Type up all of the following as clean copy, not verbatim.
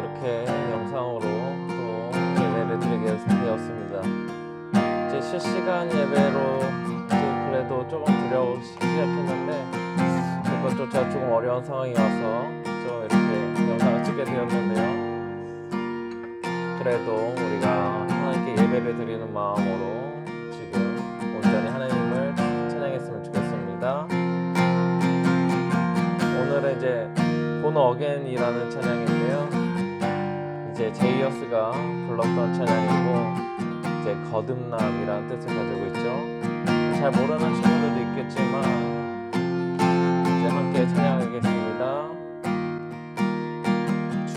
이렇게 영상으로 또 예배를 드리게 되었습니다. 이제 실시간 예배로 이제 그래도 조금 드려오기 시작했는데 그것조차 조금 어려운 상황이어서 좀 이렇게 영상을 찍게 되었는데요. 그래도 우리가 하나님께 예배를 드리는 마음으로 지금 온전히 하나님을 찬양했으면 좋겠습니다. 오늘은 이제 Born Again이라는 찬양인데요. 이제 제이어스가 불렀던 찬양이고 이제 거듭남이라는 뜻을 가지고 있죠. 잘 모르는 친구들도 있겠지만 이제 함께 찬양하겠습니다. 주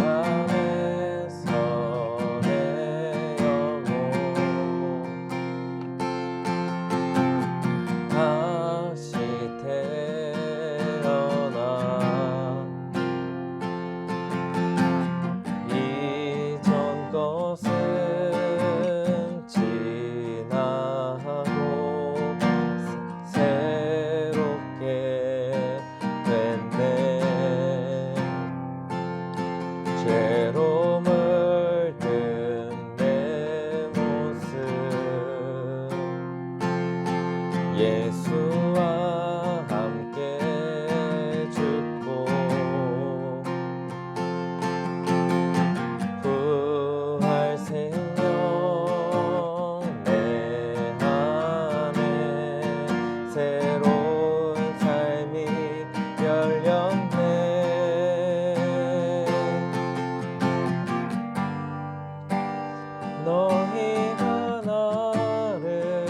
안에서 내 영혼 다시 태어나 이전 것은 지나고 새롭게 됐네. 죄로 물든 내 모습 예수와 함께 죽고 부활 생명 내 안에 새로운 삶이 열렸네. 너희가 나를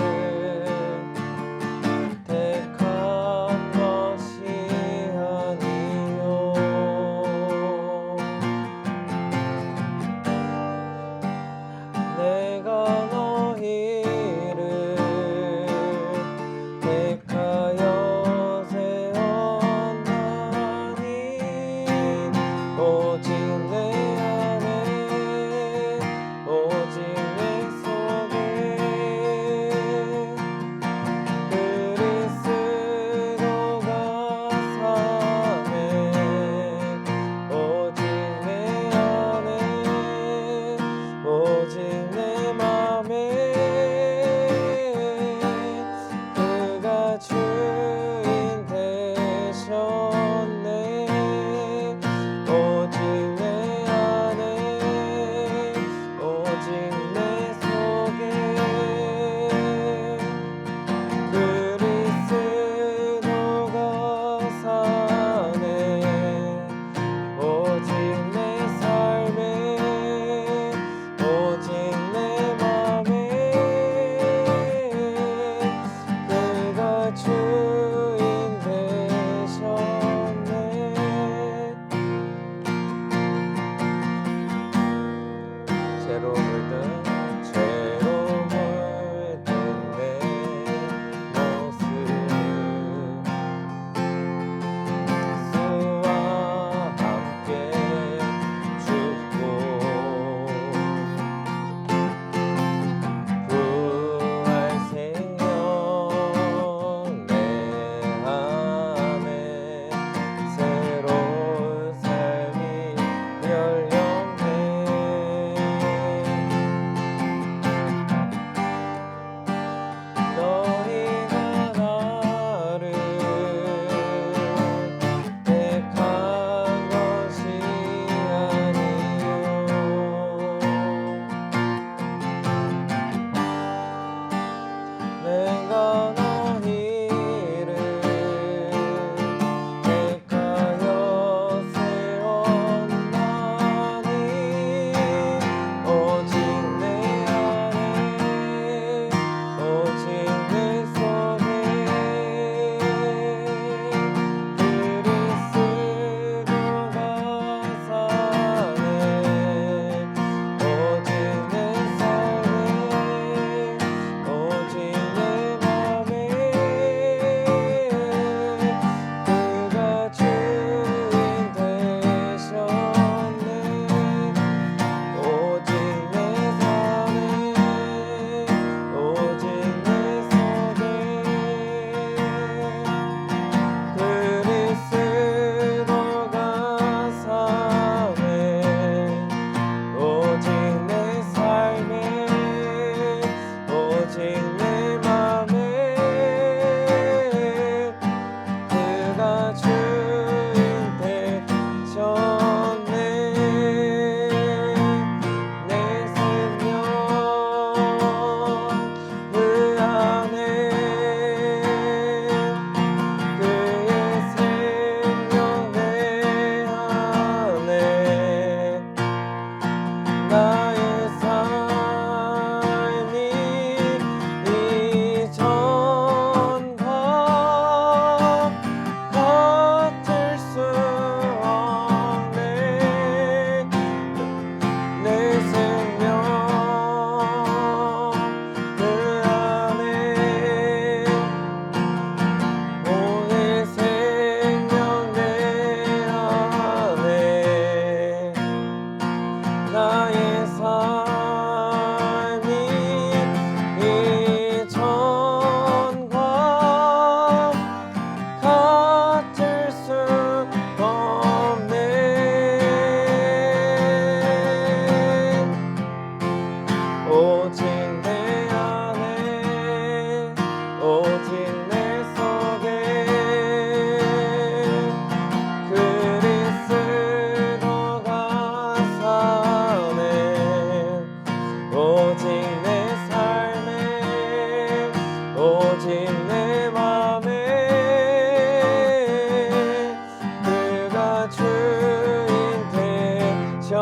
오직 내 맘에 그가 주인 되셨네. 내 생명 그 안에 그의 생명 내 안에 나의 삶이 이전과 같을 수 없네. 내 생명 그 안에 오늘 생명 내 안에 나의 삶이 이전과 같을 수 없네. 오직 내 안에 오직 내 속에 그리스도가 사네. 오직 내 삶에 오직 내 맘에 그가 주인 되셨네.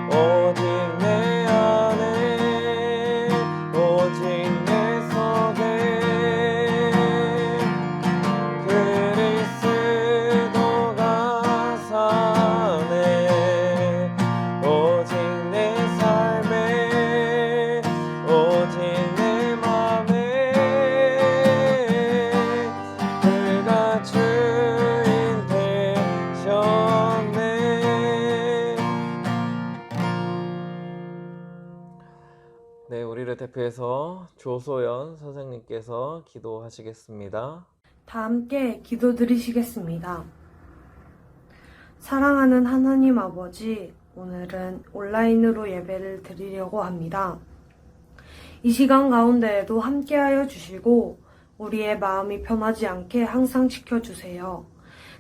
오직 내 안에 오직 내 속에 그리스도가 사네. 오직 내 삶에 오직 내 맘에 그가 주인 되셨네. 네, 우리를 대표해서 조소연 선생님께서 기도하시겠습니다. 다 함께 기도드리시겠습니다. 사랑하는 하나님 아버지, 오늘은 온라인으로 예배를 드리려고 합니다. 이 시간 가운데에도 함께하여 주시고 우리의 마음이 변하지 않게 항상 지켜주세요.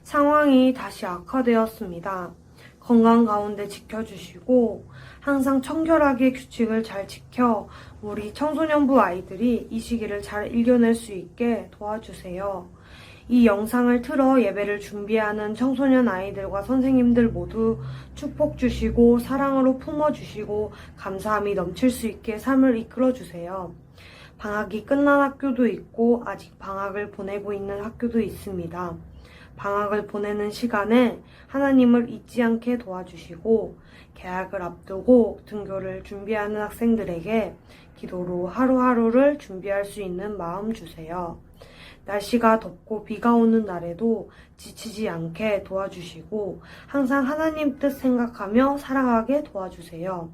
상황이 다시 악화되었습니다. 건강 가운데 지켜주시고 항상 청결하게 규칙을 잘 지켜 우리 청소년부 아이들이 이 시기를 잘 이겨낼 수 있게 도와주세요. 이 영상을 틀어 예배를 준비하는 청소년 아이들과 선생님들 모두 축복 주시고 사랑으로 품어주시고 감사함이 넘칠 수 있게 삶을 이끌어주세요. 방학이 끝난 학교도 있고 아직 방학을 보내고 있는 학교도 있습니다. 방학을 보내는 시간에 하나님을 잊지 않게 도와주시고 개학을 앞두고 등교를 준비하는 학생들에게 기도로 하루하루를 준비할 수 있는 마음 주세요. 날씨가 덥고 비가 오는 날에도 지치지 않게 도와주시고 항상 하나님 뜻 생각하며 살아가게 도와주세요.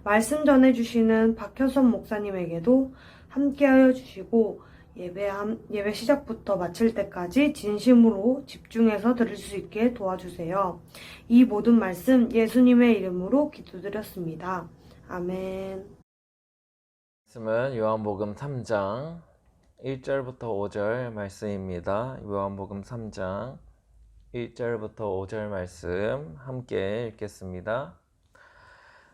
말씀 전해주시는 박현선 목사님에게도 함께하여 주시고 예배 시작부터 마칠 때까지 진심으로 집중해서 들을 수 있게 도와주세요. 이 모든 말씀 예수님의 이름으로 기도드렸습니다. 아멘. 말씀은 요한복음 3장 1절부터 5절 말씀입니다. 요한복음 3장 1절부터 5절 말씀 함께 읽겠습니다.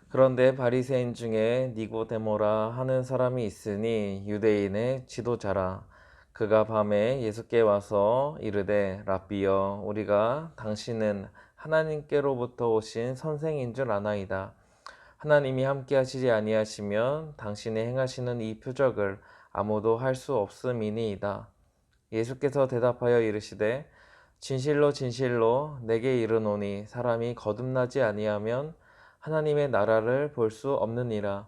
그런데 바리새인 중에 니고데모라 하는 사람이 있으니 유대인의 지도자라. 그가 밤에 예수께 와서 이르되 랍비여, 우리가 당신은 하나님께로부터 오신 선생인 줄 아나이다. 하나님이 함께 하시지 아니하시면 당신이 행하시는 이 표적을 아무도 할 수 없음이니이다. 예수께서 대답하여 이르시되 진실로 진실로 내게 이르노니 사람이 거듭나지 아니하면 하나님의 나라를 볼 수 없느니라.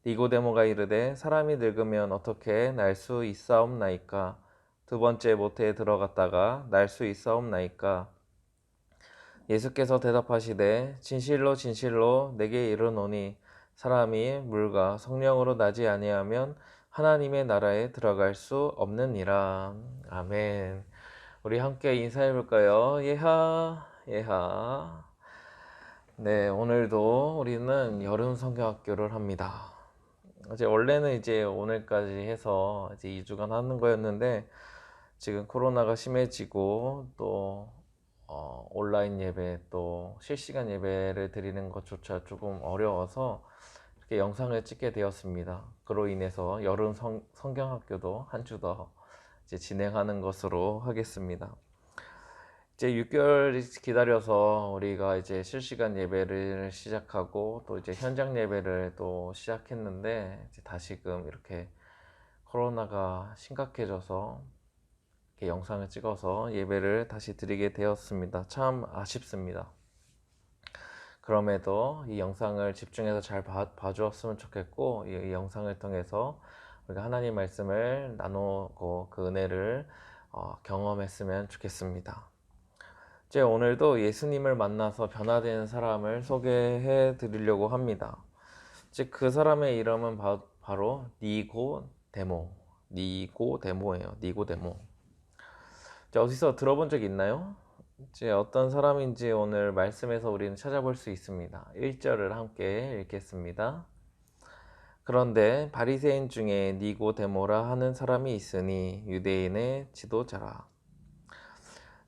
니고데모가 이르되 사람이 늙으면 어떻게 날 수 있사옵나이까? 두 번째 모태에 들어갔다가 날 수 있사옵나이까? 예수께서 대답하시되 진실로 진실로 내게 이르노니 사람이 물과 성령으로 나지 아니하면 하나님의 나라에 들어갈 수 없느니라. 아멘. 우리 함께 인사해 볼까요? 예하 예하. 네, 오늘도 우리는 여름 성경학교를 합니다. 이제 원래는 이제 오늘까지 해서 이제 2주간 하는 거였는데 지금 코로나가 심해지고 또 온라인 예배 또 실시간 예배를 드리는 것조차 조금 어려워서 이렇게 영상을 찍게 되었습니다. 그로 인해서 여름 성경학교도 한 주 더 이제 진행하는 것으로 하겠습니다. 이제 6개월 기다려서 우리가 이제 실시간 예배를 시작하고 또 이제 현장 예배를 또 시작했는데 이제 다시금 이렇게 코로나가 심각해져서 이렇게 영상을 찍어서 예배를 다시 드리게 되었습니다. 참 아쉽습니다. 그럼에도 이 영상을 집중해서 잘 봐주었으면 좋겠고 이 영상을 통해서 우리가 하나님 말씀을 나누고 그 은혜를 경험했으면 좋겠습니다. 이제 오늘도 예수님을 만나서 변화되는 사람을 소개해 드리려고 합니다. 이제 그 사람의 이름은 바로 니고데모예요. 니고데모. 이제 어디서 들어본 적 있나요? 이제 어떤 사람인지 오늘 말씀에서 우리는 찾아볼 수 있습니다. 1절을 함께 읽겠습니다. 그런데 바리새인 중에 니고데모라 하는 사람이 있으니 유대인의 지도자라.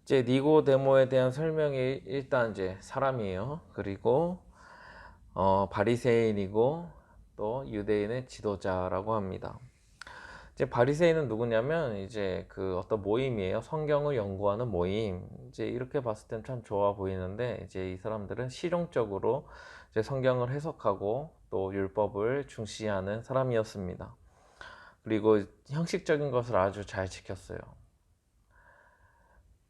이제 니고데모에 대한 설명이 일단 이제 사람이에요. 그리고 바리새인이고 또 유대인의 지도자라고 합니다. 이제 바리새인은 누구냐면 이제 그 어떤 모임이에요. 성경을 연구하는 모임. 이제 이렇게 봤을 땐 참 좋아 보이는데 이제 이 사람들은 실용적으로 이제 성경을 해석하고 또 율법을 중시하는 사람이었습니다. 그리고 형식적인 것을 아주 잘 지켰어요.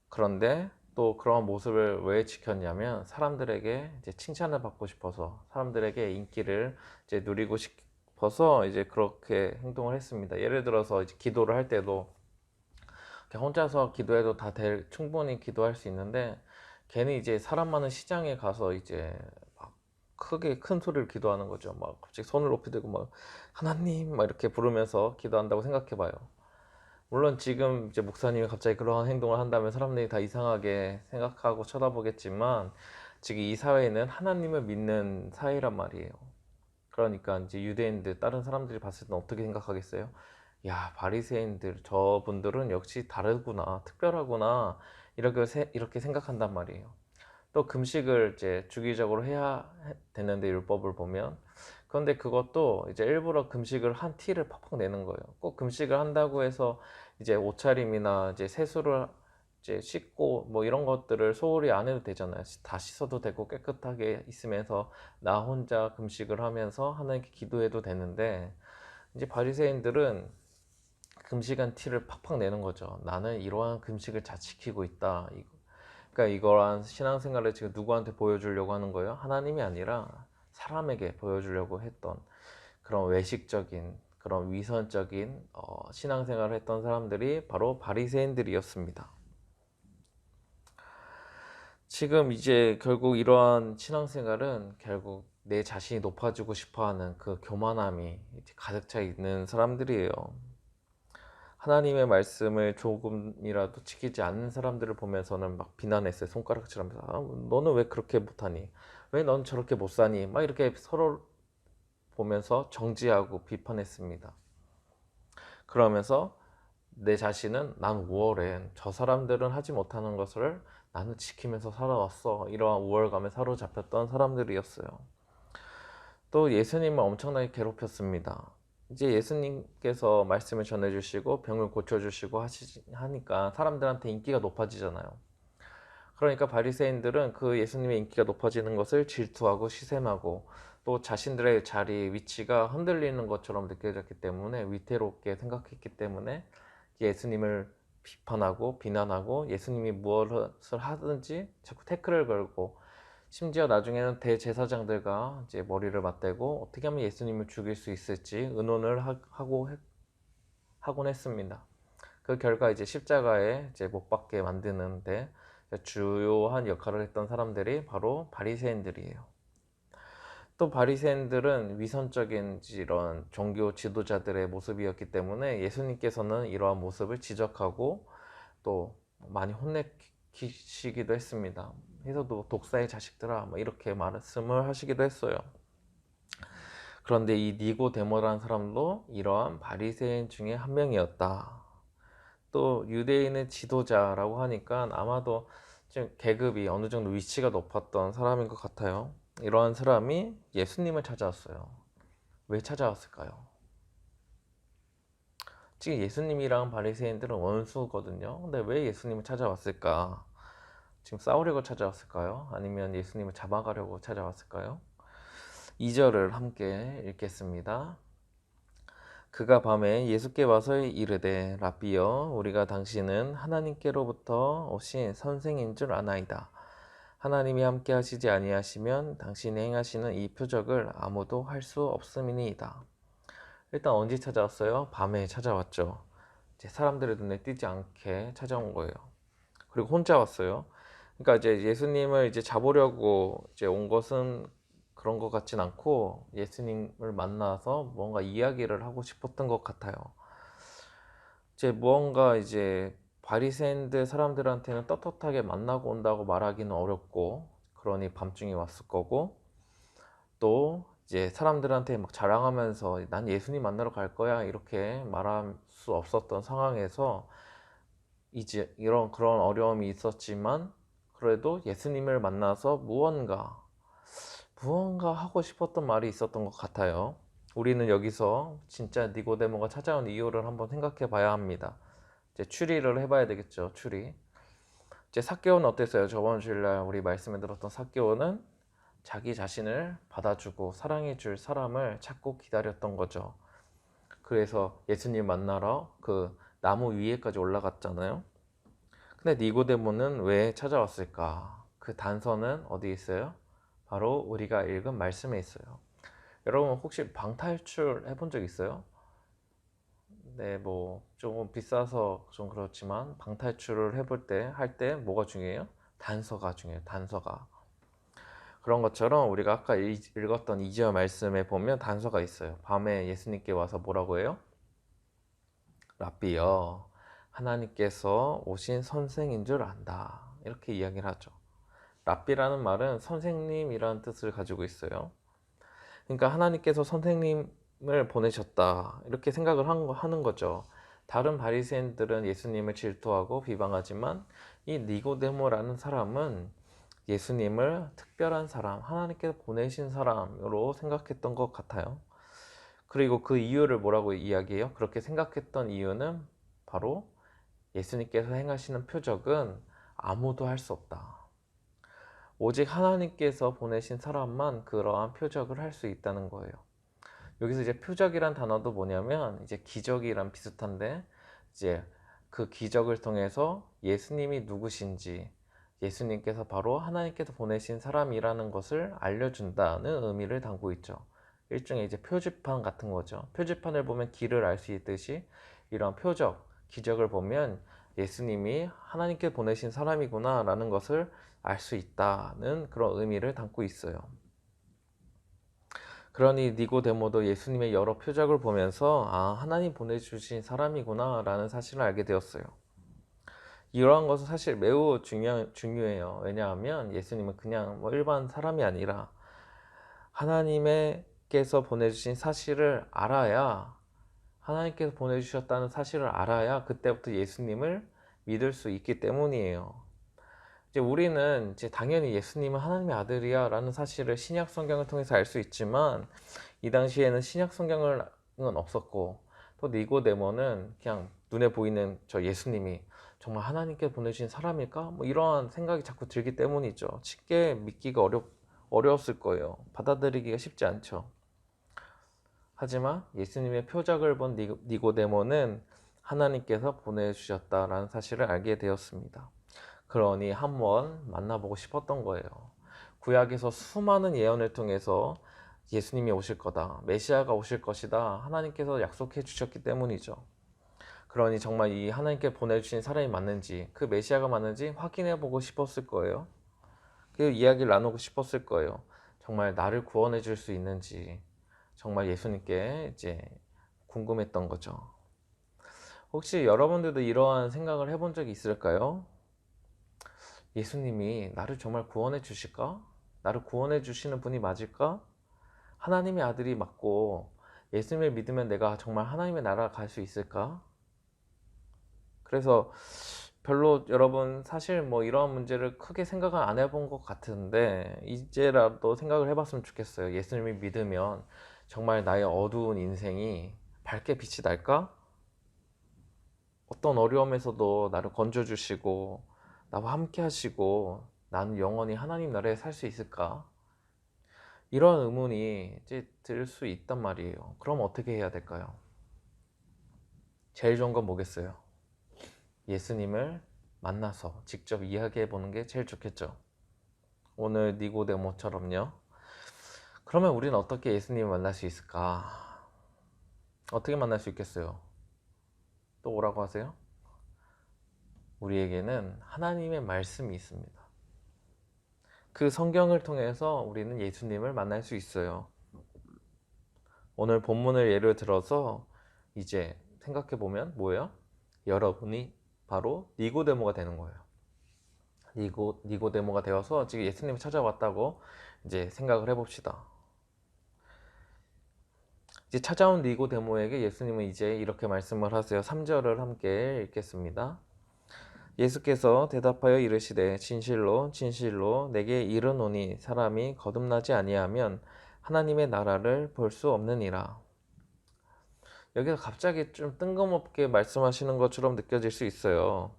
그런데 또 그런 모습을 왜 지켰냐면 사람들에게 이제 칭찬을 받고 싶어서 사람들에게 인기를 이제 누리고 싶어서 이제 그렇게 행동을 했습니다. 예를 들어서 이제 기도를 할 때도 혼자서 기도해도 충분히 기도할 수 있는데 걔는 이제 사람 많은 시장에 가서 이제 막 크게 큰 소리를 기도하는 거죠. 막 갑자기 손을 높이 들고 막 하나님 막 이렇게 부르면서 기도한다고 생각해 봐요. 물론 지금 이제 목사님이 갑자기 그러한 행동을 한다면 사람들이 다 이상하게 생각하고 쳐다보겠지만 지금 이 사회는 하나님을 믿는 사회란 말이에요. 그러니까 이제 유대인들 다른 사람들이 봤을 때 어떻게 생각하겠어요? 야, 바리새인들 저분들은 역시 다르구나, 특별하구나 이렇게 생각한단 말이에요. 또 금식을 이제 주기적으로 해야 되는데 율법을 보면 그런데 그것도 이제 일부러 금식을 한 티를 팍팍 내는 거예요. 꼭 금식을 한다고 해서 이제 옷차림이나 이제 세수를 이제 씻고 뭐 이런 것들을 소홀히 안 해도 되잖아요. 다 씻어도 되고 깨끗하게 있으면서 나 혼자 금식을 하면서 하나님께 기도해도 되는데 이제 바리새인들은 금식한 티를 팍팍 내는 거죠. 나는 이러한 금식을 잘 지키고 있다. 그러니까 이러한 신앙생활을 지금 누구한테 보여주려고 하는 거예요? 하나님이 아니라 사람에게 보여주려고 했던 그런 외식적인 그런 위선적인 신앙생활을 했던 사람들이 바로 바리새인들이었습니다. 지금 이제 결국 이러한 신앙생활은 결국 내 자신이 높아지고 싶어하는 그 교만함이 가득 차 있는 사람들이에요. 하나님의 말씀을 조금이라도 지키지 않는 사람들을 보면서는 막 비난했어요. 손가락질하면서 너는 왜 그렇게 못하니? 왜 넌 저렇게 못 사니? 막 이렇게 서로 보면서 정지하고 비판했습니다. 그러면서 내 자신은 난 우월해. 저 사람들은 하지 못하는 것을 나는 지키면서 살아왔어. 이러한 우월감에 사로잡혔던 사람들이었어요. 또 예수님을 엄청나게 괴롭혔습니다. 이제 예수님께서 말씀을 전해주시고 병을 고쳐주시고 하니까 사람들한테 인기가 높아지잖아요. 그러니까 바리새인들은 그 예수님의 인기가 높아지는 것을 질투하고 시샘하고 또 자신들의 자리, 위치가 흔들리는 것처럼 느껴졌기 때문에 위태롭게 생각했기 때문에 예수님을 비판하고 비난하고 예수님이 무엇을 하든지 자꾸 태클을 걸고 심지어 나중에는 대제사장들과 이제 머리를 맞대고 어떻게 하면 예수님을 죽일 수 있을지 의논을 하곤 했습니다. 그 결과 이제 십자가에 이제 못 박게 만드는데 주요한 역할을 했던 사람들이 바로 바리새인들이에요. 또 바리새인들은 위선적인 이런 종교 지도자들의 모습이었기 때문에 예수님께서는 이러한 모습을 지적하고 또 많이 혼내시기도 했습니다. 그래서 독사의 자식들아 뭐 이렇게 말씀을 하시기도 했어요. 그런데 이 니고데모라는 사람도 이러한 바리새인 중에 한 명이었다. 또 유대인의 지도자라고 하니까 아마도 좀 계급이 어느 정도 위치가 높았던 사람인 것 같아요. 이러한 사람이 예수님을 찾아왔어요. 왜 찾아왔을까요? 지금 예수님이랑 바리새인들은 원수거든요. 근데 왜 예수님을 찾아왔을까? 지금 싸우려고 찾아왔을까요? 아니면 예수님을 잡아가려고 찾아왔을까요? 2절을 함께 읽겠습니다. 그가 밤에 예수께 와서 이르되 라삐여 우리가 당신은 하나님께로부터 오신 선생인 줄 아나이다. 하나님이 함께 하시지 아니하시면 당신이 행하시는 이 표적을 아무도 할 수 없음이니이다. 일단 언제 찾아왔어요? 밤에 찾아왔죠. 이제 사람들의 눈에 띄지 않게 찾아온 거예요. 그리고 혼자 왔어요. 그러니까 이제 예수님을 이제 잡으려고 이제 온 것은 그런 것 같진 않고 예수님을 만나서 뭔가 이야기를 하고 싶었던 것 같아요. 이제 무언가 이제 바리새인들 사람들한테는 떳떳하게 만나고 온다고 말하기는 어렵고 그러니 밤중에 왔을 거고 또 이제 사람들한테 막 자랑하면서 난 예수님 만나러 갈 거야 이렇게 말할 수 없었던 상황에서 이제 이런 그런 어려움이 있었지만 그래도 예수님을 만나서 무언가 하고 싶었던 말이 있었던 것 같아요. 우리는 여기서 진짜 니고데모가 찾아온 이유를 한번 생각해 봐야 합니다. 이제 추리를 해봐야 되겠죠. 추리. 이제 삭개오는 어땠어요? 저번 주일날 우리 말씀에 들었던 삭개오는 자기 자신을 받아주고 사랑해줄 사람을 찾고 기다렸던 거죠. 그래서 예수님 만나러 그 나무 위에까지 올라갔잖아요. 근데 니고데모는 왜 찾아왔을까? 그 단서는 어디 있어요? 바로 우리가 읽은 말씀에 있어요. 여러분 혹시 방탈출 해본 적 있어요? 네, 뭐 조금 비싸서 좀 그렇지만 방탈출을 해볼 때 할 때 뭐가 중요해요? 단서가 중요해요. 단서가. 그런 것처럼 우리가 아까 읽었던 2절 말씀에 보면 단서가 있어요. 밤에 예수님께 와서 뭐라고 해요? 랍비여, 하나님께서 오신 선생인 줄 안다. 이렇게 이야기를 하죠. 랍비라는 말은 선생님이라는 뜻을 가지고 있어요. 그러니까 하나님께서 선생님을 보내셨다. 이렇게 생각을 하는 거죠. 다른 바리새인들은 예수님을 질투하고 비방하지만 이 니고데모라는 사람은 예수님을 특별한 사람, 하나님께서 보내신 사람으로 생각했던 것 같아요. 그리고 그 이유를 뭐라고 이야기해요? 그렇게 생각했던 이유는 바로 예수님께서 행하시는 표적은 아무도 할 수 없다. 오직 하나님께서 보내신 사람만 그러한 표적을 할 수 있다는 거예요. 여기서 이제 표적이란 단어도 뭐냐면 이제 기적이랑 비슷한데 이제 그 기적을 통해서 예수님이 누구신지 예수님께서 바로 하나님께서 보내신 사람이라는 것을 알려준다는 의미를 담고 있죠. 일종의 이제 표지판 같은 거죠. 표지판을 보면 길을 알 수 있듯이 이런 표적, 기적을 보면 예수님이 하나님께 보내신 사람이구나 라는 것을 알 수 있다는 그런 의미를 담고 있어요. 그러니 니고데모도 예수님의 여러 표적을 보면서 하나님 보내주신 사람이구나 라는 사실을 알게 되었어요. 이러한 것은 사실 매우 중요해요. 왜냐하면 예수님은 그냥 뭐 일반 사람이 아니라 하나님께서 보내주신 사실을 알아야 하나님께서 보내주셨다는 사실을 알아야 그때부터 예수님을 믿을 수 있기 때문이에요. 이제 우리는 이제 당연히 예수님은 하나님의 아들이야 라는 사실을 신약 성경을 통해서 알 수 있지만 이 당시에는 신약 성경은 없었고 또 니고데모는 그냥 눈에 보이는 저 예수님이 정말 하나님께 보내주신 사람일까? 뭐 이러한 생각이 자꾸 들기 때문이죠. 쉽게 믿기가 어려웠을 거예요. 받아들이기가 쉽지 않죠. 하지만 예수님의 표적을 본 니고데모는 하나님께서 보내주셨다라는 사실을 알게 되었습니다. 그러니 한번 만나보고 싶었던 거예요. 구약에서 수많은 예언을 통해서 예수님이 오실 거다, 메시아가 오실 것이다 하나님께서 약속해 주셨기 때문이죠. 그러니 정말 이 하나님께 보내주신 사람이 맞는지 그 메시아가 맞는지 확인해 보고 싶었을 거예요. 그 이야기를 나누고 싶었을 거예요. 정말 나를 구원해 줄 수 있는지 정말 예수님께 이제 궁금했던 거죠. 혹시 여러분들도 이러한 생각을 해본 적이 있을까요? 예수님이 나를 정말 구원해 주실까? 나를 구원해 주시는 분이 맞을까? 하나님의 아들이 맞고 예수님을 믿으면 내가 정말 하나님의 나라 갈 수 있을까? 그래서 별로 여러분 사실 뭐 이러한 문제를 크게 생각을 안 해본 것 같은데 이제라도 생각을 해봤으면 좋겠어요. 예수님을 믿으면 정말 나의 어두운 인생이 밝게 빛이 날까? 어떤 어려움에서도 나를 건져주시고 나와 함께 하시고 나는 영원히 하나님 나라에 살 수 있을까? 이런 의문이 이제 들 수 있단 말이에요. 그럼 어떻게 해야 될까요? 제일 좋은 건 뭐겠어요? 예수님을 만나서 직접 이야기해 보는 게 제일 좋겠죠. 오늘 니고데모처럼요. 그러면 우리는 어떻게 예수님을 만날 수 있을까? 어떻게 만날 수 있겠어요? 또 오라고 하세요? 우리에게는 하나님의 말씀이 있습니다. 그 성경을 통해서 우리는 예수님을 만날 수 있어요. 오늘 본문을 예를 들어서 이제 생각해 보면 뭐예요? 여러분이 바로 니고데모가 되는 거예요. 니고데모가 되어서 지금 예수님을 찾아왔다고 이제 생각을 해봅시다. 이제 찾아온 니고데모에게 예수님은 이제 이렇게 말씀을 하세요. 3절을 함께 읽겠습니다. 예수께서 대답하여 이르시되 진실로 진실로 내게 이르노니 사람이 거듭나지 아니하면 하나님의 나라를 볼 수 없느니라. 여기서 갑자기 좀 뜬금없게 말씀하시는 것처럼 느껴질 수 있어요.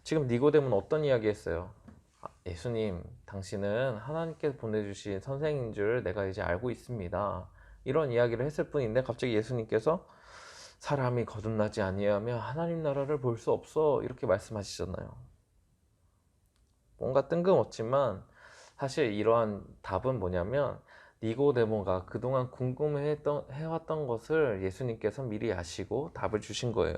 지금 니고데모는 어떤 이야기 했어요? 예수님, 당신은 하나님께서 보내주신 선생인 줄 내가 이제 알고 있습니다. 이런 이야기를 했을 뿐인데 갑자기 예수님께서 사람이 거듭나지 아니하면 하나님 나라를 볼 수 없어 이렇게 말씀하시잖아요. 뭔가 뜬금없지만 사실 이러한 답은 뭐냐면 니고데모가 그동안 궁금해왔던 것을 예수님께서 미리 아시고 답을 주신 거예요.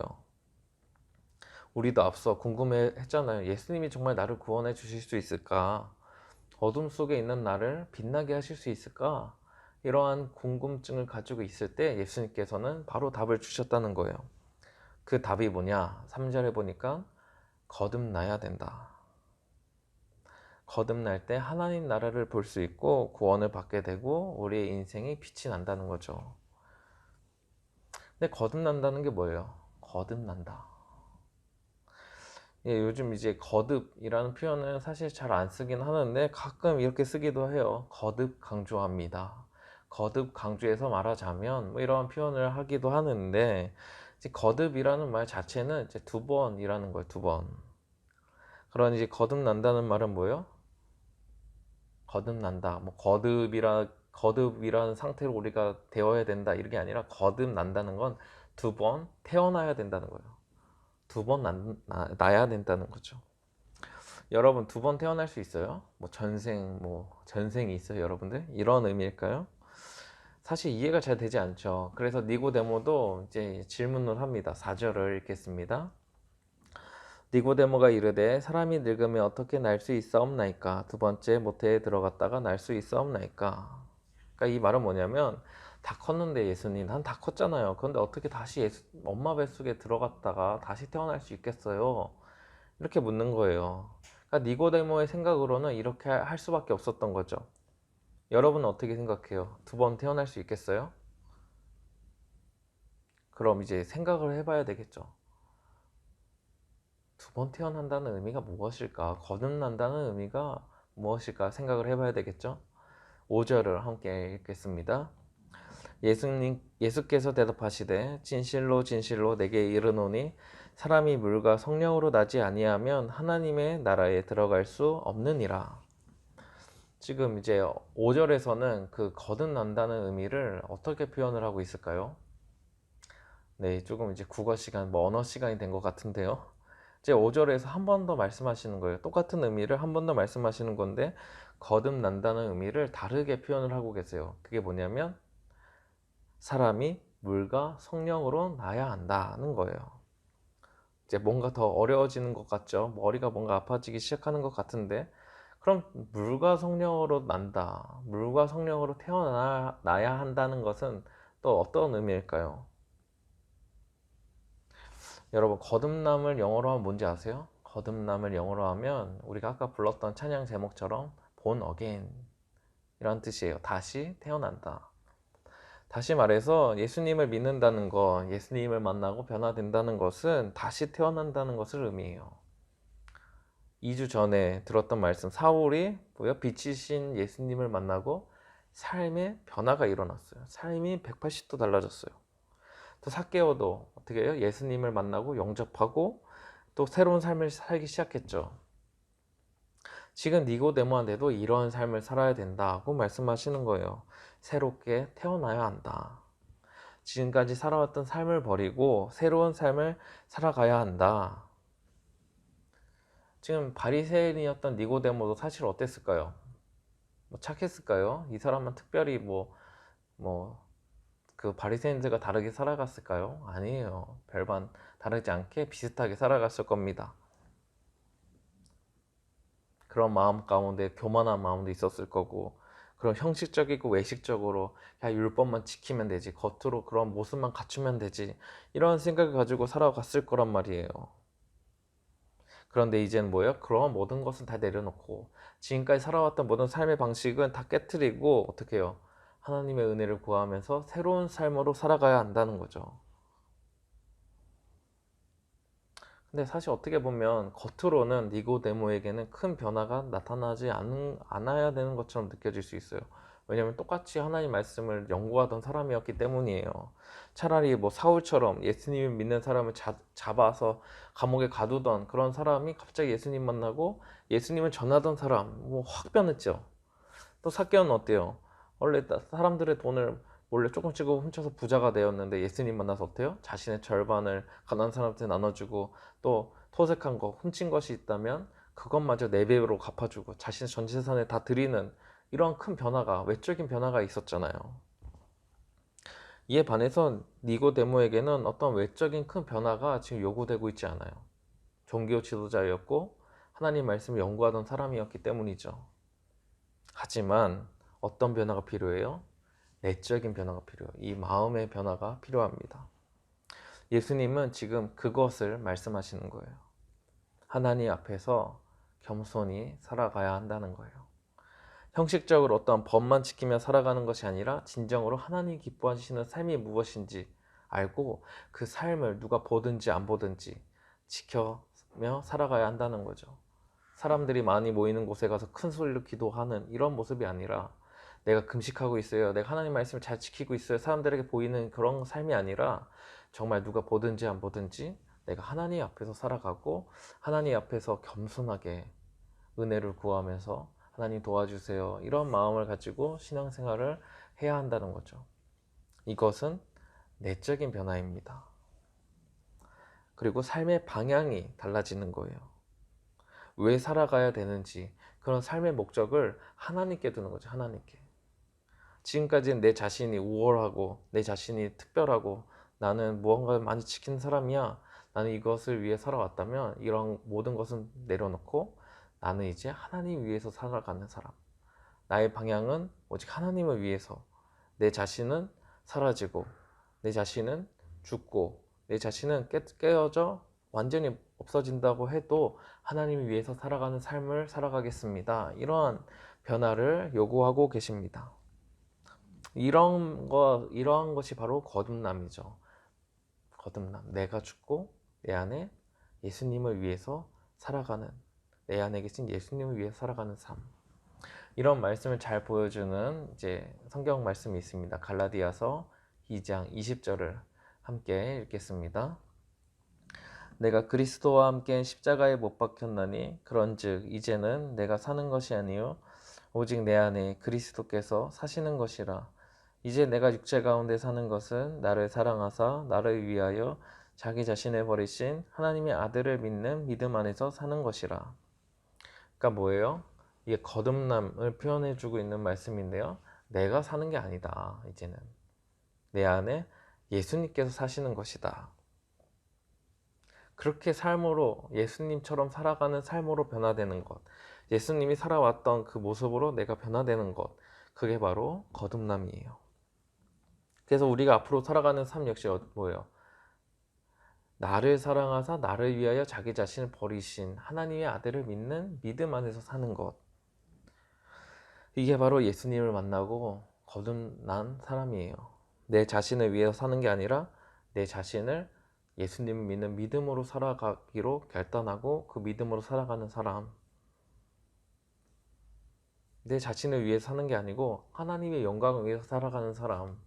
우리도 앞서 궁금해했잖아요. 예수님이 정말 나를 구원해 주실 수 있을까? 어둠 속에 있는 나를 빛나게 하실 수 있을까? 이러한 궁금증을 가지고 있을 때 예수님께서는 바로 답을 주셨다는 거예요. 그 답이 뭐냐? 3절에 보니까 거듭나야 된다. 거듭날 때 하나님 나라를 볼 수 있고 구원을 받게 되고 우리의 인생이 빛이 난다는 거죠. 근데 거듭난다는 게 뭐예요? 거듭난다. 예, 요즘 이제 거듭이라는 표현을 사실 잘 안 쓰긴 하는데 가끔 이렇게 쓰기도 해요. 거듭 강조합니다. 거듭 강조해서 말하자면 뭐 이런 표현을 하기도 하는데 이제 거듭이라는 말 자체는 이제 두 번이라는 거예요. 두 번. 그런 이제 거듭난다는 말은 뭐예요? 거듭난다. 뭐 거듭이라는 상태로 우리가 되어야 된다 이런 게 아니라 거듭난다는 건 두 번 태어나야 된다는 거예요. 두 번 나야 된다는 거죠. 여러분 두 번 태어날 수 있어요? 뭐 전생이 있어요, 여러분들? 이런 의미일까요? 사실 이해가 잘 되지 않죠. 그래서 니고데모도 이제 질문을 합니다. 4절을 읽겠습니다. 니고데모가 이르되 사람이 늙으면 어떻게 날 수 있사옵나이까? 두 번째 모태에 들어갔다가 날 수 있사옵나이까? 그러니까 이 말은 뭐냐면 다 컸는데 예수님 난 다 컸잖아요. 그런데 어떻게 다시 엄마 뱃속에 들어갔다가 다시 태어날 수 있겠어요? 이렇게 묻는 거예요. 그러니까 니고데모의 생각으로는 이렇게 할 수밖에 없었던 거죠. 여러분은 어떻게 생각해요? 두 번 태어날 수 있겠어요? 그럼 이제 생각을 해봐야 되겠죠. 두 번 태어난다는 의미가 무엇일까? 거듭난다는 의미가 무엇일까? 생각을 해봐야 되겠죠. 5절을 함께 읽겠습니다. 예수께서 대답하시되 진실로 진실로 내게 이르노니 사람이 물과 성령으로 나지 아니하면 하나님의 나라에 들어갈 수 없느니라. 지금 이제 5절에서는 그 거듭난다는 의미를 어떻게 표현을 하고 있을까요? 네, 조금 이제 국어 시간, 뭐 언어 시간이 된 것 같은데요. 이제 5절에서 한 번 더 말씀하시는 거예요. 똑같은 의미를 한 번 더 말씀하시는 건데 거듭난다는 의미를 다르게 표현을 하고 계세요. 그게 뭐냐면 사람이 물과 성령으로 나야 한다는 거예요. 이제 뭔가 더 어려워지는 것 같죠? 머리가 뭔가 아파지기 시작하는 것 같은데 그럼 물과 성령으로 난다. 물과 성령으로 태어나야 한다는 것은 또 어떤 의미일까요? 여러분 거듭남을 영어로 하면 뭔지 아세요? 거듭남을 영어로 하면 우리가 아까 불렀던 찬양 제목처럼 born again 이런 뜻이에요. 다시 태어난다. 다시 말해서 예수님을 믿는다는 것, 예수님을 만나고 변화된다는 것은 다시 태어난다는 것을 의미해요. 2주 전에 들었던 말씀, 사울이 빛이신 예수님을 만나고 삶의 변화가 일어났어요. 삶이 180도 달라졌어요. 또 삭개오도 어떻게 해요? 예수님을 만나고 영접하고 또 새로운 삶을 살기 시작했죠. 지금 니고데모한테도 이러한 삶을 살아야 된다고 말씀하시는 거예요. 새롭게 태어나야 한다. 지금까지 살아왔던 삶을 버리고 새로운 삶을 살아가야 한다. 지금 바리새인이었던 니고데모도 사실 어땠을까요? 착했을까요? 이 사람은 특별히 그 바리새인들과 다르게 살아갔을까요? 아니에요. 별반 다르지 않게 비슷하게 살아갔을 겁니다. 그런 마음 가운데 교만한 마음도 있었을 거고, 그런 형식적이고 외식적으로 율법만 지키면 되지, 겉으로 그런 모습만 갖추면 되지, 이런 생각을 가지고 살아갔을 거란 말이에요. 그런데 이제는 뭐예요? 그런 모든 것은 다 내려놓고 지금까지 살아왔던 모든 삶의 방식은 다 깨트리고 어떻게 해요? 하나님의 은혜를 구하면서 새로운 삶으로 살아가야 한다는 거죠. 근데 사실 어떻게 보면 겉으로는 니고데모에게는 큰 변화가 나타나지 않아야 되는 것처럼 느껴질 수 있어요. 왜냐하면 똑같이 하나님 말씀을 연구하던 사람이었기 때문이에요. 차라리 사울처럼 예수님을 믿는 사람을 잡아서 감옥에 가두던 그런 사람이 갑자기 예수님 만나고 예수님을 전하던 사람, 확 변했죠. 또 삭개오는 어때요? 원래 사람들의 돈을 몰래 조금씩 훔쳐서 부자가 되었는데 예수님 만나서 어때요? 자신의 절반을 가난한 사람한테 나눠주고 또 토색한 거, 훔친 것이 있다면 그것마저 4배로 갚아주고 자신의 전 재산을 다 드리는 이런 큰 변화가, 외적인 변화가 있었잖아요. 이에 반해서 니고데모에게는 어떤 외적인 큰 변화가 지금 요구되고 있지 않아요. 종교 지도자였고 하나님 말씀을 연구하던 사람이었기 때문이죠. 하지만 어떤 변화가 필요해요? 내적인 변화가 필요해요. 이 마음의 변화가 필요합니다. 예수님은 지금 그것을 말씀하시는 거예요. 하나님 앞에서 겸손히 살아가야 한다는 거예요. 형식적으로 어떤 법만 지키며 살아가는 것이 아니라 진정으로 하나님 기뻐하시는 삶이 무엇인지 알고 그 삶을 누가 보든지 안 보든지 지켜며 살아가야 한다는 거죠. 사람들이 많이 모이는 곳에 가서 큰 소리로 기도하는 이런 모습이 아니라 내가 금식하고 있어요, 내가 하나님 말씀을 잘 지키고 있어요, 사람들에게 보이는 그런 삶이 아니라 정말 누가 보든지 안 보든지 내가 하나님 앞에서 살아가고 하나님 앞에서 겸손하게 은혜를 구하면서 하나님 도와주세요, 이런 마음을 가지고 신앙생활을 해야 한다는 거죠. 이것은 내적인 변화입니다. 그리고 삶의 방향이 달라지는 거예요. 왜 살아가야 되는지, 그런 삶의 목적을 하나님께 두는 거죠. 하나님께. 지금까지는 내 자신이 우월하고 내 자신이 특별하고 나는 무언가를 많이 지키는 사람이야, 나는 이것을 위해 살아왔다면 이런 모든 것은 내려놓고 나는 이제 하나님 위해서 살아가는 사람, 나의 방향은 오직 하나님을 위해서, 내 자신은 사라지고 내 자신은 죽고 내 자신은 깨어져 완전히 없어진다고 해도 하나님을 위해서 살아가는 삶을 살아가겠습니다. 이러한 변화를 요구하고 계십니다. 이러한 것이 바로 거듭남이죠. 거듭남. 내가 죽고 내 안에 예수님을 위해서 살아가는, 내 안에 계신 예수님을 위해서 살아가는 삶. 이런 말씀을 잘 보여주는 이제 성경 말씀이 있습니다. 갈라디아서 2장 20절을 함께 읽겠습니다. 내가 그리스도와 함께 십자가에 못 박혔나니 그런즉 이제는 내가 사는 것이 아니요 오직 내 안에 그리스도께서 사시는 것이라. 이제 내가 육체 가운데 사는 것은 나를 사랑하사 나를 위하여 자기 자신을 버리신 하나님의 아들을 믿는 믿음 안에서 사는 것이라. 그러니까 뭐예요? 이게 거듭남을 표현해주고 있는 말씀인데요. 내가 사는 게 아니다. 이제는 내 안에 예수님께서 사시는 것이다. 그렇게 삶으로 예수님처럼 살아가는 삶으로 변화되는 것, 예수님이 살아왔던 그 모습으로 내가 변화되는 것, 그게 바로 거듭남이에요. 그래서 우리가 앞으로 살아가는 삶 역시 뭐예요? 나를 사랑하사 나를 위하여 자기 자신을 버리신 하나님의 아들을 믿는 믿음 안에서 사는 것. 이게 바로 예수님을 만나고 거듭난 사람이에요. 내 자신을 위해서 사는 게 아니라 내 자신을 예수님을 믿는 믿음으로 살아가기로 결단하고 그 믿음으로 살아가는 사람. 내 자신을 위해서 사는 게 아니고 하나님의 영광을 위해서 살아가는 사람.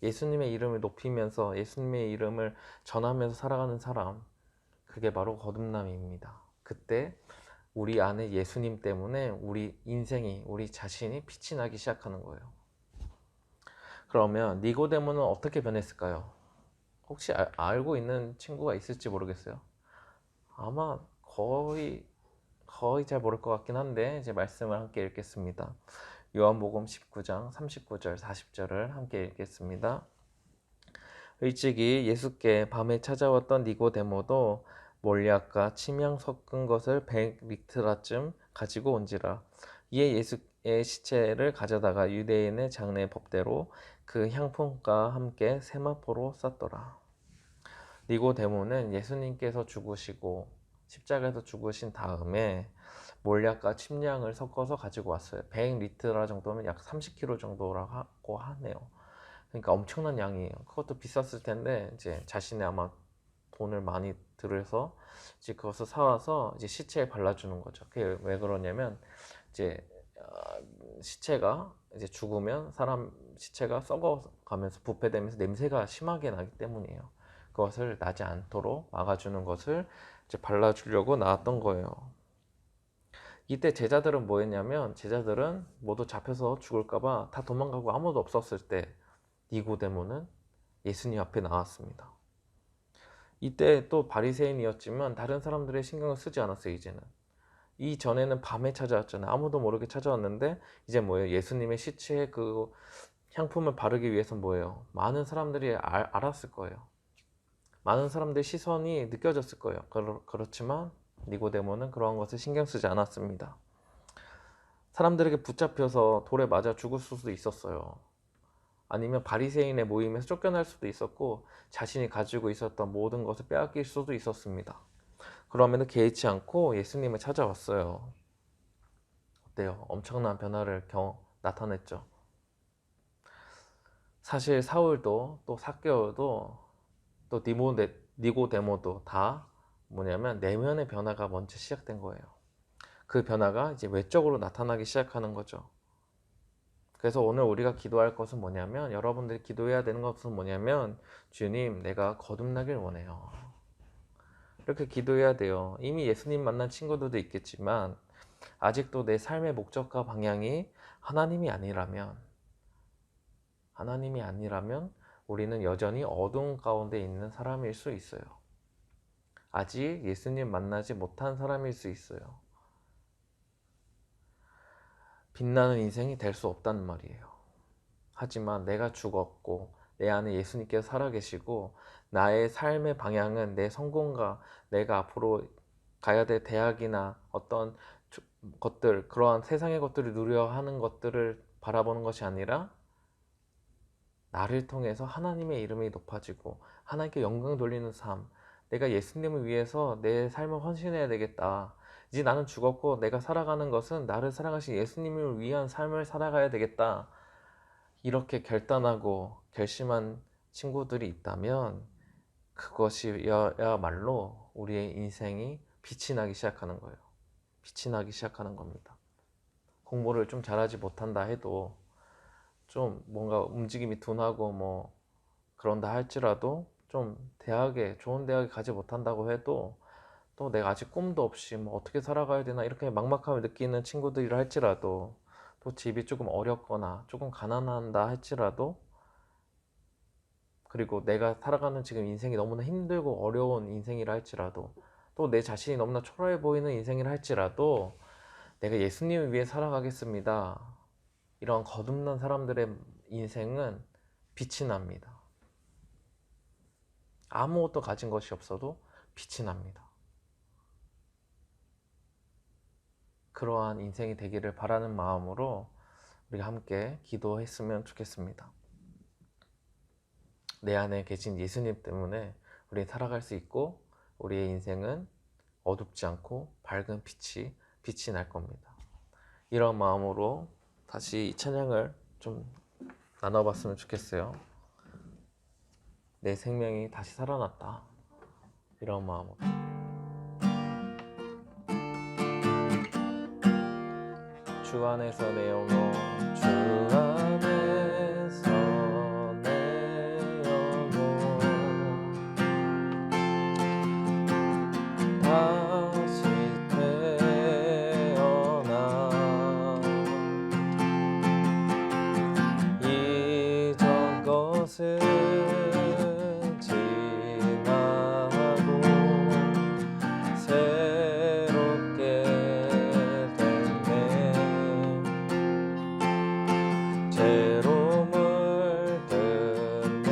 예수님의 이름을 높이면서 예수님의 이름을 전하면서 살아가는 사람. 그게 바로 거듭남입니다. 그때 우리 안에 예수님 때문에 우리 인생이, 우리 자신이 빛이 나기 시작하는 거예요. 그러면 니고데모는 어떻게 변했을까요? 혹시 알고 있는 친구가 있을지 모르겠어요. 아마 거의 잘 모를 것 같긴 한데 이제 말씀을 함께 읽겠습니다. 요한복음 19장 39절 40절을 함께 읽겠습니다. 일찍이 예수께 밤에 찾아왔던 니고데모도 몰약과 침향 섞은 것을 100리트라쯤 가지고 온지라. 이에 예수의 시체를 가져다가 유대인의 장례 법대로 그 향품과 함께 세마포로 쌌더라. 니고데모는 예수님께서 죽으시고 십자가에서 죽으신 다음에 몰약과 침량을 섞어서 가지고 왔어요. 100리트라 정도면 약 30kg 정도라고 하네요. 그러니까 엄청난 양이에요. 그것도 비쌌을 텐데 이제 자신의 아마 돈을 많이 들여서 이제 그것을 사와서 이제 시체에 발라주는 거죠. 그게 왜 그러냐면 이제 시체가 이제 죽으면 사람 시체가 썩어가면서 부패되면서 냄새가 심하게 나기 때문이에요. 그것을 나지 않도록 막아주는 것을 이제 발라주려고 나왔던 거예요. 이때 제자들은 뭐 했냐면 제자들은 모두 잡혀서 죽을까봐 다 도망가고 아무도 없었을 때 니고데모는 예수님 앞에 나왔습니다. 이때 또 바리새인이었지만 다른 사람들의 신경을 쓰지 않았어요. 이제는 이전에는 밤에 찾아왔잖아요. 아무도 모르게 찾아왔는데 이제 뭐예요? 예수님의 시체에 그 향품을 바르기 위해서 뭐예요? 많은 사람들이 알았을 거예요. 많은 사람들의 시선이 느껴졌을 거예요. 그렇지만 니고데모는 그러한 것을 신경 쓰지 않았습니다. 사람들에게 붙잡혀서 돌에 맞아 죽을 수도 있었어요. 아니면 바리새인의 모임에서 쫓겨날 수도 있었고 자신이 가지고 있었던 모든 것을 빼앗길 수도 있었습니다. 그럼에도 개의치 않고 예수님을 찾아왔어요. 어때요? 엄청난 변화를 나타냈죠. 사실 사울도 또 삭개오도 또 니고데모도 다 뭐냐면 내면의 변화가 먼저 시작된 거예요. 그 변화가 이제 외적으로 나타나기 시작하는 거죠. 그래서 오늘 우리가 기도할 것은 뭐냐면 여러분들이 기도해야 되는 것은 뭐냐면 주님 내가 거듭나길 원해요. 이렇게 기도해야 돼요. 이미 예수님 만난 친구들도 있겠지만 아직도 내 삶의 목적과 방향이 하나님이 아니라면 우리는 여전히 어두운 가운데 있는 사람일 수 있어요. 아직 예수님 만나지 못한 사람일 수 있어요. 빛나는 인생이 될 수 없다는 말이에요. 하지만 내가 죽었고 내 안에 예수님께서 살아계시고 나의 삶의 방향은 내 성공과 내가 앞으로 가야 될 대학이나 어떤 것들, 그러한 세상의 것들을 누려 하는 것들을 바라보는 것이 아니라 나를 통해서 하나님의 이름이 높아지고 하나님께 영광 돌리는 삶, 내가 예수님을 위해서 내 삶을 헌신해야 되겠다. 이제 나는 죽었고 내가 살아가는 것은 나를 사랑하신 예수님을 위한 삶을 살아가야 되겠다. 이렇게 결단하고 결심한 친구들이 있다면 그것이야말로 우리의 인생이 빛이 나기 시작하는 거예요. 빛이 나기 시작하는 겁니다. 공부를 좀 잘하지 못한다 해도 좀 뭔가 움직임이 둔하고 뭐 그런다 할지라도 좀 좋은 대학에 가지 못한다고 해도 또 내가 아직 꿈도 없이 뭐 어떻게 살아가야 되나 이렇게 막막함을 느끼는 친구들이라 할지라도 또 집이 조금 어렵거나 조금 가난한다 할지라도 그리고 내가 살아가는 지금 인생이 너무나 힘들고 어려운 인생이라 할지라도 또 내 자신이 너무나 초라해 보이는 인생이라 할지라도 내가 예수님을 위해 살아가겠습니다. 이런 거듭난 사람들의 인생은 빛이 납니다. 아무것도 가진 것이 없어도 빛이 납니다. 그러한 인생이 되기를 바라는 마음으로 우리가 함께 기도했으면 좋겠습니다. 내 안에 계신 예수님 때문에 우리 살아갈 수 있고 우리의 인생은 어둡지 않고 밝은 빛이 날 겁니다. 이런 마음으로 다시 이 찬양을 좀 나눠봤으면 좋겠어요. 내 생명이 다시 살아났다, 이런 마음으로. 주 안에서 내 영혼, 주 안에서 내 영혼 다시 태어나 이전 것은 지나고 새롭게 됐네. 죄로 물든 내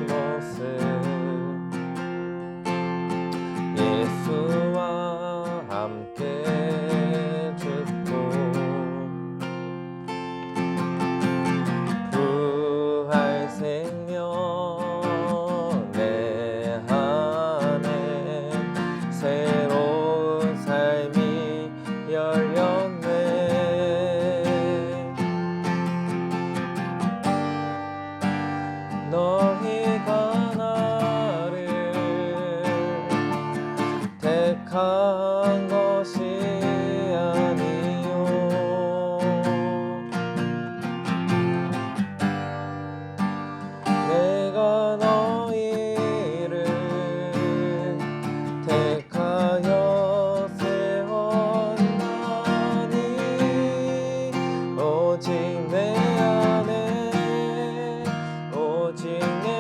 모습 예수와 함께 죽고 부활 생명 내 안에 새로운 삶이 열렸네. 너희가 나를 택한 것이 아니요 내가 너희를 택하여 세웠나니 오직 내 안에 오직 내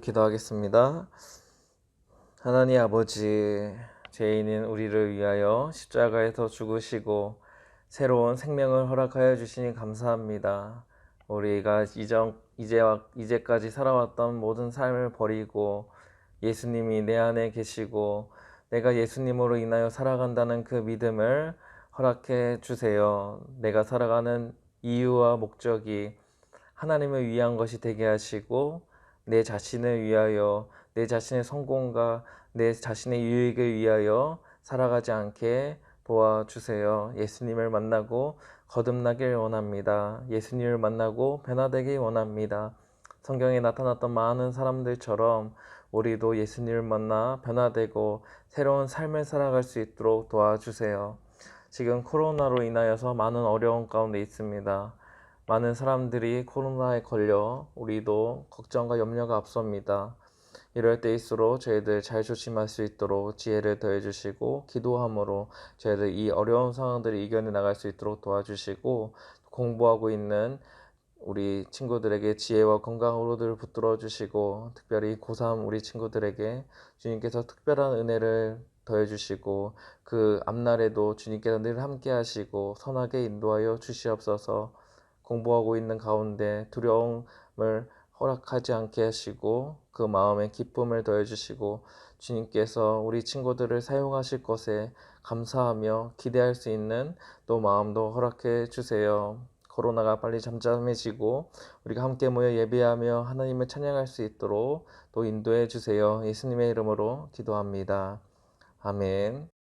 기도하겠습니다. 하나님 아버지, 죄인인 우리를 위하여 십자가에서 죽으시고 새로운 생명을 허락하여 주시니 감사합니다. 우리가 이제까지 살아왔던 모든 삶을 버리고 예수님이 내 안에 계시고 내가 예수님으로 인하여 살아간다는 그 믿음을 허락해 주세요. 내가 살아가는 이유와 목적이 하나님을 위한 것이 되게 하시고 내 자신을 위하여, 내 자신의 성공과 내 자신의 유익을 위하여 살아가지 않게 도와주세요. 예수님을 만나고 거듭나길 원합니다. 예수님을 만나고 변화되길 원합니다. 성경에 나타났던 많은 사람들처럼 우리도 예수님을 만나 변화되고 새로운 삶을 살아갈 수 있도록 도와주세요. 지금 코로나로 인하여서 많은 어려움 가운데 있습니다. 많은 사람들이 코로나에 걸려 우리도 걱정과 염려가 앞섭니다. 이럴 때일수록 저희들 잘 조심할 수 있도록 지혜를 더해주시고 기도함으로 저희들 이 어려운 상황들을 이겨내 나갈 수 있도록 도와주시고 공부하고 있는 우리 친구들에게 지혜와 건강으로들 붙들어 주시고 특별히 고3 우리 친구들에게 주님께서 특별한 은혜를 더해주시고 그 앞날에도 주님께서 늘 함께 하시고 선하게 인도하여 주시옵소서. 공부하고 있는 가운데 두려움을 허락하지 않게 하시고 그 마음에 기쁨을 더해주시고 주님께서 우리 친구들을 사용하실 것에 감사하며 기대할 수 있는 또 마음도 허락해 주세요. 코로나가 빨리 잠잠해지고 우리가 함께 모여 예배하며 하나님을 찬양할 수 있도록 또 인도해 주세요. 예수님의 이름으로 기도합니다. 아멘.